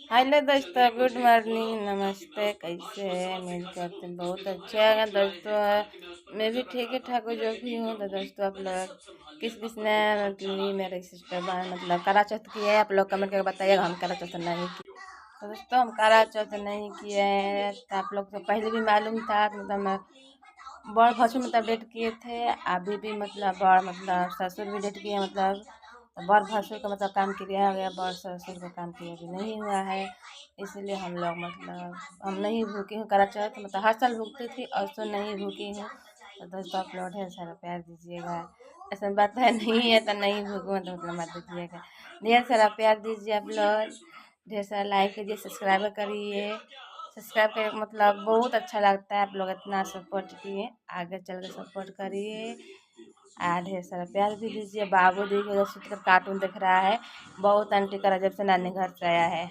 Hello दोस्तों, good morning, नमस्ते। कैसे हैं? उम्मीद करते हैं बहुत अच्छे हैं दोस्तों। मैं भी ठीक है ठाक हूँ, जो भी हूँ। तो दोस्तों, आप लोग किस किस ने मतलब मेरे सिस्टर बहन मतलब करा चौथ किए हैं? आप लोग कमेंट करके बताइएगा। हम करा चौथ नहीं किए तो दोस्तों, हम करा चौथ नहीं किए हैं। तो आप लोग तो पहले भी मालूम था, मतलब मैं बड़ भसुर मतलब डेट किए थे। अभी भी मतलब बड़ मतलब ससुर भी डेट किए, मतलब तो बड़ भसुर का मतलब काम क्लियर हो गया, बड़ ससुर का काम क्लियर अभी नहीं हुआ है। इसलिए हम लोग मतलब हम नहीं भूखी हूँ करा चौथ, मतलब हर साल भूखती थी और तो नहीं भूखी हूँ। तो दोस्तों, आप लोग ढेर सारा प्यार दीजिएगा। ऐसा बात है नहीं है तो नहीं भूखूँ तो मतलब मत दीजिएगा। ढेर सारा प्यार दीजिए आप लोग। ढेर सारा लाइक कीजिए, सब्सक्राइब करिए। सब्सक्राइब कर मतलब बहुत अच्छा लगता है। आप लोग इतना सपोर्ट किए, आगे चल के सपोर्ट करिए। ढेर सारा प्यार भी दीजिए। बाबू देखिए उधर सुतकर कार्टून देख रहा है। बहुत आंटी करा जब से नानी घर से आया है।